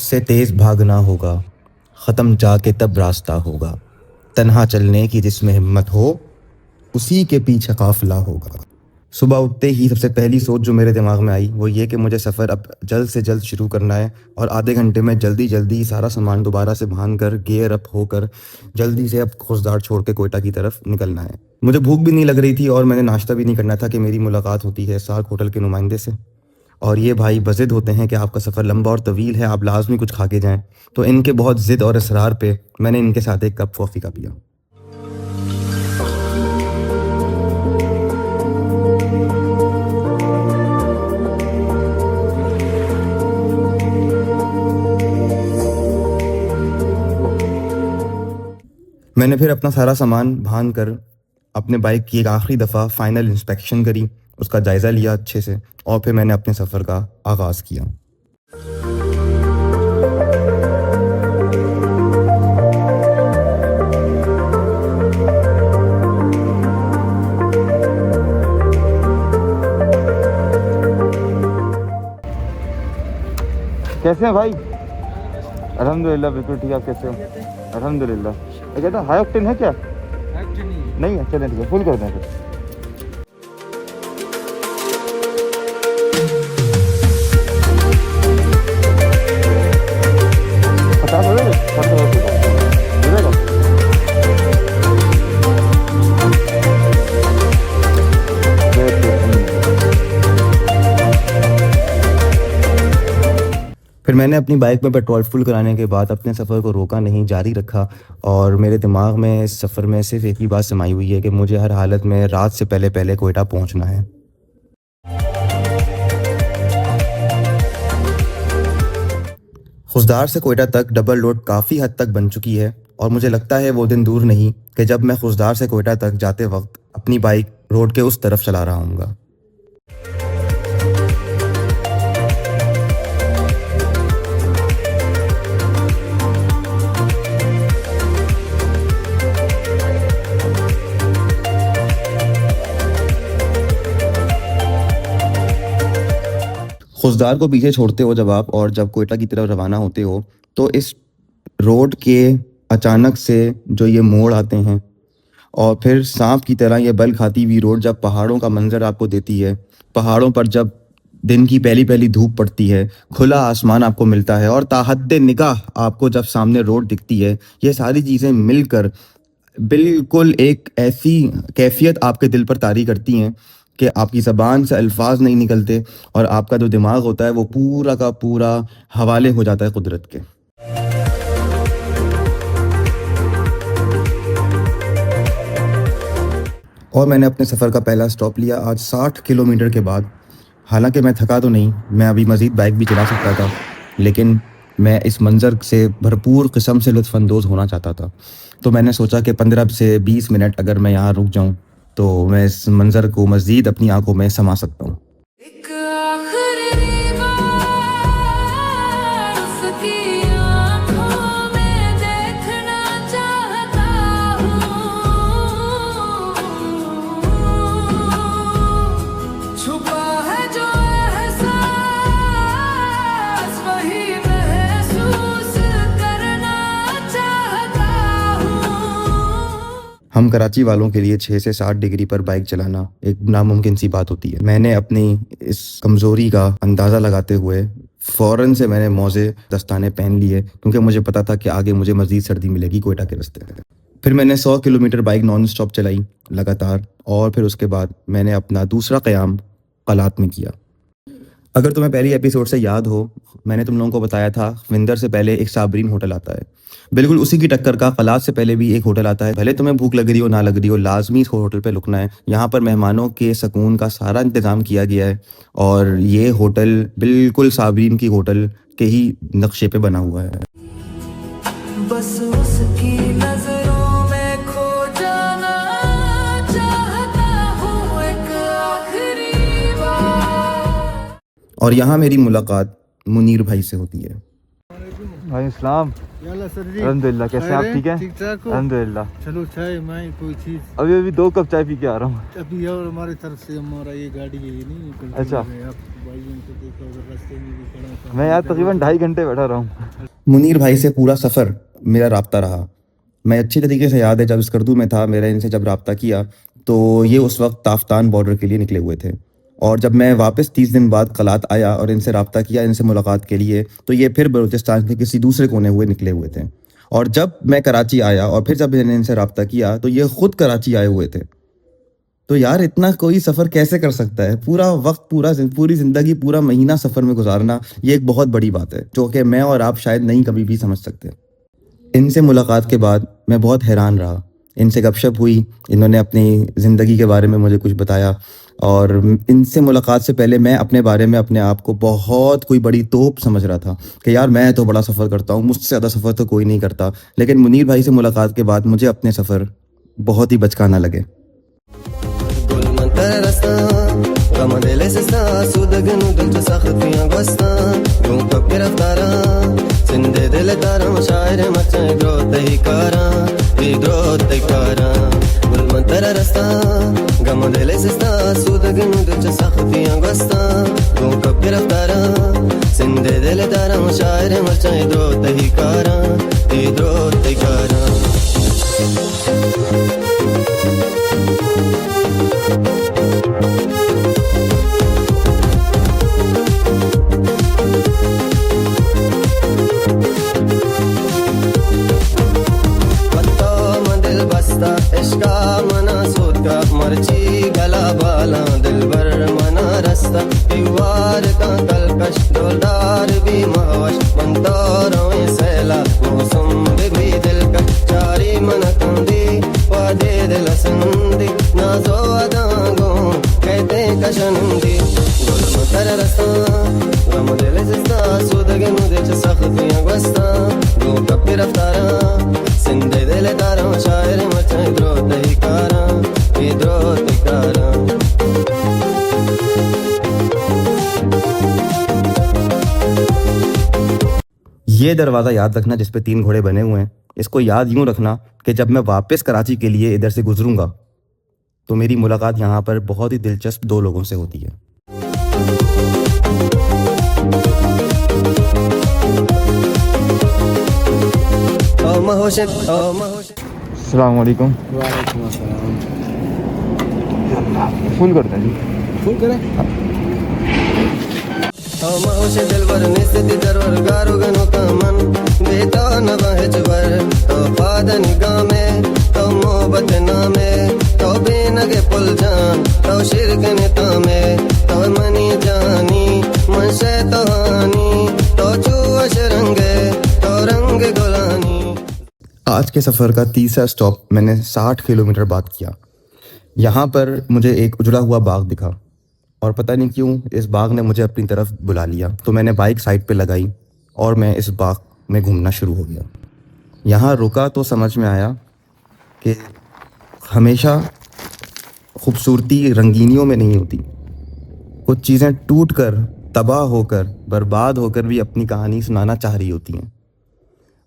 उससे तेज़ भागना होगा, ख़त्म जाके तब रास्ता होगा। तन्हा चलने की जिसमें हिम्मत हो, उसी के पीछे काफ़िला होगा। सुबह उठते ही सबसे पहली सोच जो मेरे दिमाग में आई वो ये कि मुझे सफ़र अब जल्द से जल्द शुरू करना है और आधे घंटे में जल्दी सारा सामान दोबारा से बांध कर गियर अप होकर जल्दी से अब खुशदार छोड़ के कोयटा की तरफ निकलना है। मुझे भूख भी नहीं लग रही थी और मैंने नाश्ता भी नहीं करना था कि मेरी मुलाकात होती है सार्क होटल के नुमाइंदे से। और ये भाई बज़िद होते हैं कि आपका सफ़र लंबा और तवील है, आप लाज़मी कुछ खा के जाएँ। तो इनके बहुत ज़िद और इसरार पे मैंने इनके साथ एक कप कॉफ़ी का पिया। मैंने फिर अपना सारा सामान बांध कर अपने बाइक की एक आखिरी दफ़ा फ़ाइनल इंस्पेक्शन करी, उसका जायज़ा लिया अच्छे से और फिर मैंने अपने सफ़र का आगाज़ किया। कैसे हैं भाई? अल्हम्दुलिल्लाह बिल्कुल ठीक। आप कैसे हो? अल्हम्दुलिल्लाह। ये कहता हाई ऑक्टेन है क्या? नहीं है, चलें ठीक है, फुल कर दें फिर। पचास हो गए? 70 हो जाएगा। फिर मैंने अपनी बाइक में पेट्रोल फुल कराने के बाद अपने सफ़र को रोका नहीं, जारी रखा और मेरे दिमाग में इस सफ़र में सिर्फ़ एक ही बात समाई हुई है कि मुझे हर हालत में रात से पहले कोयटा पहुंचना है। खुशदार से कोयटा तक डबल रोड काफ़ी हद तक बन चुकी है और मुझे लगता है वो दिन दूर नहीं कि जब मैं खुशदार से कोयटा तक जाते वक्त अपनी बाइक रोड के उस तरफ चला रहा हूँगा। खुशदार को पीछे छोड़ते हो जब आप और जब कोयटा की तरफ रवाना होते हो तो इस रोड के अचानक से जो ये मोड़ आते हैं और फिर सांप की तरह ये बल खाती हुई रोड जब पहाड़ों का मंजर आपको देती है, पहाड़ों पर जब दिन की पहली धूप पड़ती है, खुला आसमान आपको मिलता है और ताहद्दे निगाह आपको जब सामने रोड दिखती है, ये सारी चीज़ें मिलकर बिल्कुल एक ऐसी कैफियत आपके दिल पर तारी करती हैं कि आपकी ज़बान से अल्फाज नहीं निकलते और आपका जो दिमाग होता है वो पूरा का पूरा हवाले हो जाता है कुदरत के। और मैंने अपने सफ़र का पहला स्टॉप लिया आज 60 किलोमीटर के बाद। हालांकि मैं थका तो नहीं, मैं अभी मज़ीद बाइक भी चला सकता था, लेकिन मैं इस मंज़र से भरपूर किस्म से लुत्फ़अंदोज़ होना चाहता था। तो मैंने सोचा कि 15 से 20 मिनट अगर मैं यहाँ रुक जाऊँ तो मैं इस मंज़र को मज़ीद अपनी आंखों में समा सकता हूँ। हम कराची वालों के लिए 6 से 7 डिग्री पर बाइक चलाना एक नामुमकिन सी बात होती है। मैंने अपनी इस कमज़ोरी का अंदाज़ा लगाते हुए फ़ौरन से मैंने मोज़े दस्ताने पहन लिए क्योंकि मुझे पता था कि आगे मुझे मज़ीद सर्दी मिलेगी कोयटा के रास्ते में। फिर मैंने 100 किलोमीटर बाइक नॉन स्टॉप चलाई लगातार और फिर उसके बाद मैंने अपना दूसरा क़याम क़लात में किया। अगर तुम्हें पहली एपिसोड से याद हो, मैंने तुम लोगों को बताया था खविंदर से पहले एक साबरीन होटल आता है। बिल्कुल उसी की टक्कर का क़लात से पहले भी एक होटल आता है। भले तुम्हें भूख लग रही हो ना लग रही हो, लाजमी इस होटल पे रुकना है। यहाँ पर मेहमानों के सुकून का सारा इंतज़ाम किया गया है और ये होटल बिल्कुल साबरीन की होटल के ही नक्शे पे बना हुआ है। बस उसकी नज़रों में खो जाना चाहता हूँ एक आखिरी बार। और यहाँ मेरी मुलाकात मुनीर भाई से होती है। भाई इस्लाम। याला सर जी, अल्हम्दुलिल्लाह, कैसे हैं आप? ठीक हैं? ठीक ठाक हो? अल्हम्दुलिल्लाह। चलो चाय मैं कोई चीज अभी 2 कप चाय पी के आ रहा हूँ। अभी और हमारी तरफ से हमारा ये गाड़ी है ये नहीं निकलती अच्छा। है। आप भाइयों को देखा होगा रास्ते में भी खड़ा था। मैं यहाँ तकरीबन 2.5 घंटे बैठा रहा हूँ। मुनीर भाई से पूरा सफ़र मेरा राब्ता रहा। मैं अच्छी तरीके से याद है जब स्कर्दू में था, मेरा इनसे जब राब्ता किया तो ये उस वक्त ताफ्तान बॉर्डर के लिए निकले हुए थे। और जब मैं वापस 30 दिन बाद कलात आया और इनसे राब्ता किया, इनसे मुलाकात के लिए, तो ये फिर बलूचिस्तान के किसी दूसरे कोने हुए निकले हुए थे। और जब मैं कराची आया और फिर जब मैंने इनसे राब्ता किया तो ये खुद कराची आए हुए थे। तो यार इतना कोई सफ़र कैसे कर सकता है? पूरा वक्त, पूरी ज़िंदगी, पूरा महीना सफ़र में गुजारना, ये एक बहुत बड़ी बात है जो कि मैं और आप शायद नहीं कभी भी समझ सकते। इनसे मुलाकात के बाद मैं बहुत हैरान रहा। इनसे गपशप हुई, इन्होंने अपनी ज़िंदगी के बारे में मुझे कुछ बताया और इनसे मुलाकात से पहले मैं अपने बारे में अपने आप को बहुत कोई बड़ी तोप समझ रहा था कि यार मैं तो बड़ा सफ़र करता हूँ, मुझसे ज़्यादा सफ़र तो कोई नहीं करता। लेकिन मुनीर भाई से मुलाकात के बाद मुझे अपने सफ़र बहुत ही बचकाना लगे। ये दरवाज़ा याद रखना जिस पे 3 घोड़े बने हुए हैं। इसको याद यूँ रखना कि जब मैं वापस कराची के लिए इधर से गुजरूंगा तो मेरी मुलाकात यहाँ पर बहुत ही दिलचस्प 2 लोगों से होती है। अस्सलाम वालेकुम। वालेकुम अस्सलाम। फुल करते हैं जी। फुल करें? आज के सफ़र का तीसरा स्टॉप मैंने 60 किलोमीटर बाद किया। यहाँ पर मुझे एक उजड़ा हुआ बाग दिखा और पता नहीं क्यों इस बाग ने मुझे अपनी तरफ बुला लिया। तो मैंने बाइक साइड पे लगाई और मैं इस बाग में घूमना शुरू हो गया। यहाँ रुका तो समझ में आया कि हमेशा खूबसूरती रंगीनियों में नहीं होती। कुछ चीज़ें टूट कर, तबाह होकर, बर्बाद होकर भी अपनी कहानी सुनाना चाह रही होती हैं।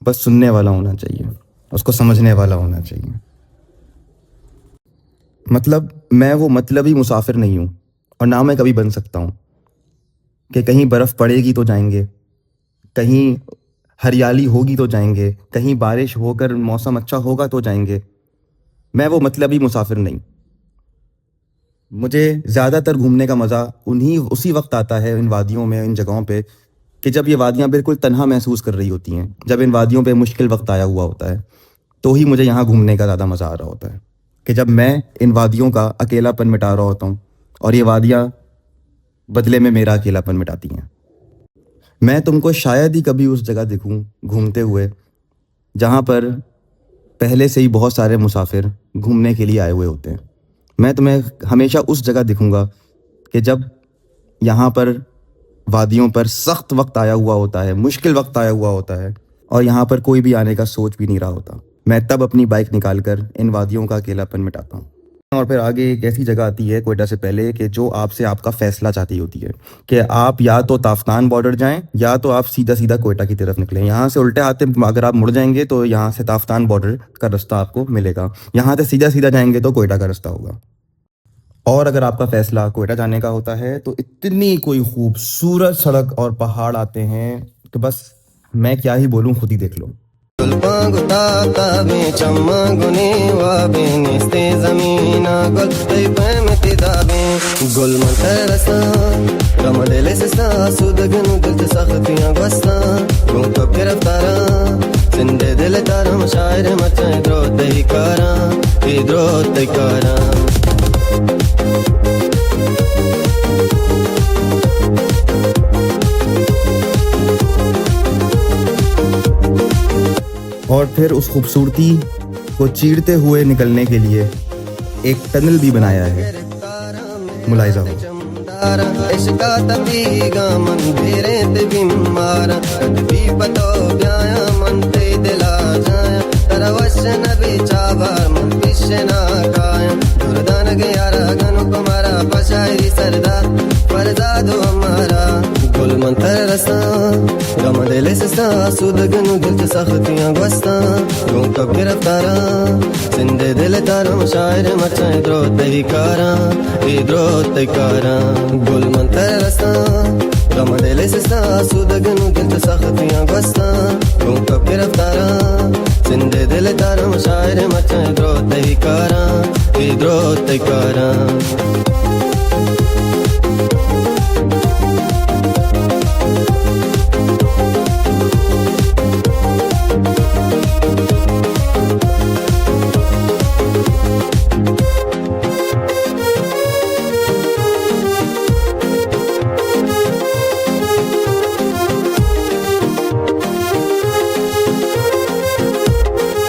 बस सुनने वाला होना चाहिए, उसको समझने वाला होना चाहिए। मतलब मैं वो मतलबी मुसाफिर नहीं हूँ और ना मैं कभी बन सकता हूँ कि कहीं बर्फ़ पड़ेगी तो जाएंगे, कहीं हरियाली होगी तो जाएंगे, कहीं बारिश होकर मौसम अच्छा होगा तो जाएंगे। मैं वो मतलबी मुसाफिर नहीं। मुझे ज़्यादातर घूमने का मज़ा उसी वक्त आता है इन वादियों में, इन जगहों पे, कि जब ये वादियाँ बिल्कुल तन्हा महसूस कर रही होती हैं। जब इन वादियों पे मुश्किल वक्त आया हुआ होता है तो ही मुझे यहाँ घूमने का ज़्यादा मज़ा आ रहा होता है, कि जब मैं इन वादियों का अकेलापन मिटा रहा होता हूँ और ये वादियाँ बदले में मेरा अकेलापन मिटाती हैं। मैं तुमको शायद ही कभी उस जगह दिखूँ घूमते हुए जहाँ पर पहले से ही बहुत सारे मुसाफिर घूमने के लिए आए हुए होते हैं। मैं तुम्हें हमेशा उस जगह दिखूँगा कि जब यहाँ पर वादियों पर सख्त वक्त आया हुआ होता है, मुश्किल वक्त आया हुआ होता है और यहाँ पर कोई भी आने का सोच भी नहीं रहा होता। मैं तब अपनी बाइक निकाल कर इन वादियों का अकेलापन मिटाता हूँ। और फिर आगे एक ऐसी जगह आती है क्वेटा से पहले कि जो आपसे आपका फ़ैसला चाहती होती है कि आप या तो ताफ्तान बॉर्डर जाएँ या तो आप सीधा-सीधा क्वेटा की तरफ निकलें। यहाँ से उल्टे हाथ से अगर आप मुड़ जाएँगे तो यहाँ से ताफ्तान बॉर्डर का रास्ता आपको मिलेगा। यहाँ से सीधा-सीधा जाएँगे तो क्वेटा का रास्ता होगा। और अगर आपका फ़ैसला क्वेटा जाने का होता है तो इतनी कोई खूबसूरत सड़क और पहाड़ आते हैं कि बस मैं क्या ही बोलूँ, खुद ही देख लो। और फिर उस खूबसूरती को चीरते हुए निकलने के लिए एक टनल भी बनाया है, मुलाहिजा हो।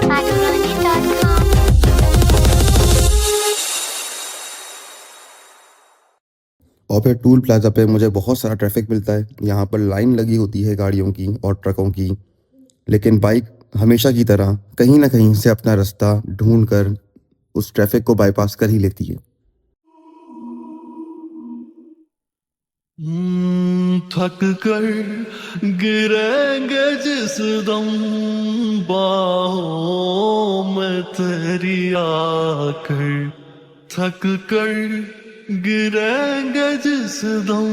Madhurani.com. और फिर टूल प्लाज़ा पे मुझे बहुत सारा ट्रैफ़िक मिलता है। यहाँ पर लाइन लगी होती है गाड़ियों की और ट्रकों की, लेकिन बाइक हमेशा की तरह कहीं न कहीं से अपना रास्ता ढूँढ कर उस ट्रैफ़िक को बाईपास कर ही लेती है। थक कर गिरेंगे जिस दम बाहों में तेरी आकर, थक कर गिरेंगे जिस दम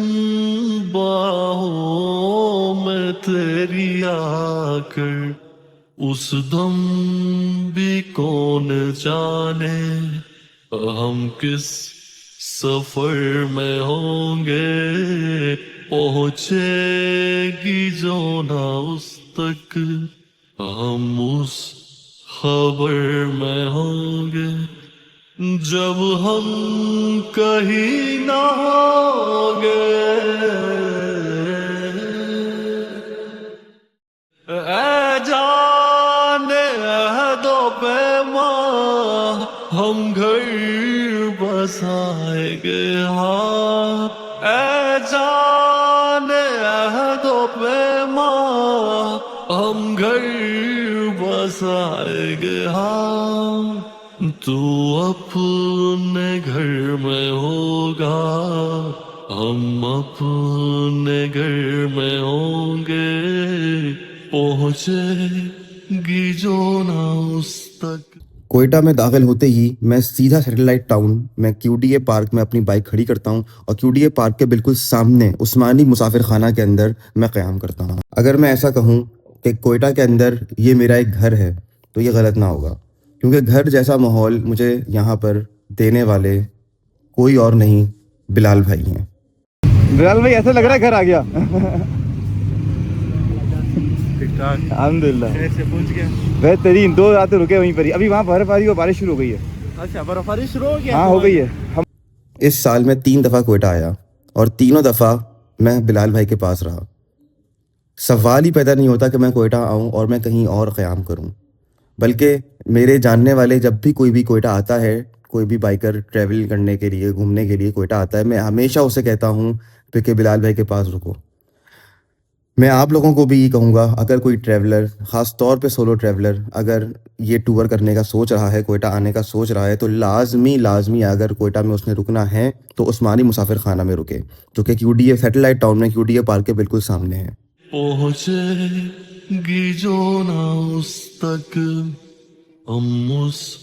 बाहों में तेरी आकर, उस दम भी कौन जाने हम किस सफर में होंगे, पहुंचेगी जो ना उस तक हम उस खबर में होंगे, जब हम कहीं ना होंगे। ऐ जाने अहदो पैमान हम घर बसाएंगे, हाँ ऐ जाने अहदो पैमान हम घर बसाएंगे, हाँ तू अपने घर में होगा हम अपने घर में होंगे, पहुंचेगी जो ना उस तक। क्वेटा में दाखिल होते ही मैं सीधा सैटेलाइट टाउन में क्यूडीए पार्क में अपनी बाइक खड़ी करता हूँ और क्यूडीए पार्क के बिल्कुल सामने उस्मानी मुसाफिर खाना के अंदर मैं क़याम करता हूँ। अगर मैं ऐसा कहूँ कि क्वेटा के अंदर ये मेरा एक घर है तो ये गलत ना होगा, क्योंकि घर जैसा माहौल मुझे यहाँ पर देने वाले कोई और नहीं, बिलाल भाई हैं। बिलाल भाई ऐसा लग रहा है घर आ गया। अल्हम्दुलिल्लाह कैसे पहुंच गया? बेहतरीन, 2 रातें रुके वहीं पर ही। अभी वहाँ बर्फ आ रही है, बारिश शुरू हो गई है। अच्छा, बर्फबारी शुरू हो गया? हाँ हो गई है। हम इस साल मैं 3 दफ़ा क्वेटा आया और तीनों दफ़ा मैं बिलाल भाई के पास रहा। सवाल ही पैदा नहीं होता कि मैं क्वेटा आऊँ और मैं कहीं और क़याम करूँ, बल्कि मेरे जानने वाले जब भी कोई भी क्वेटा आता है, कोई भी बाइकर ट्रैवल करने के लिए, घूमने के लिए क्वेटा आता है, मैं हमेशा उसे कहता हूँ कि बिलाल भाई के पास रुको। मैं आप लोगों को भी ये कहूँगा, अगर कोई ट्रैवलर, ख़ास तौर पे सोलो ट्रैवलर अगर ये टूर करने का सोच रहा है, कोयटा आने का सोच रहा है, तो लाज़मी अगर कोयटा में उसने रुकना है तो उस्मानी मुसाफिर खाना में रुके, जो कि क्यूडीए सैटेलाइट टाउन में क्यूडीए पार्क के बिल्कुल सामने है। पहुंचेगी जो ना उस तक हम उस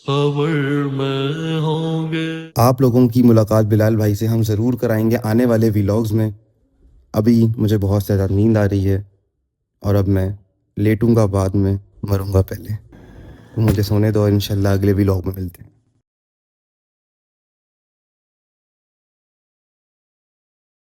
खबर में होंगे। आप लोगों की मुलाकात बिलाल भाई से हम ज़रूर कराएंगे आने वाले व्लॉग्स में। अभी मुझे बहुत ज़्यादा नींद आ रही है और अब मैं लेटूंगा बाद में, मरूंगा पहले। तो मुझे सोने दो, इंशाल्लाह अगले व्लॉग में मिलते हैं।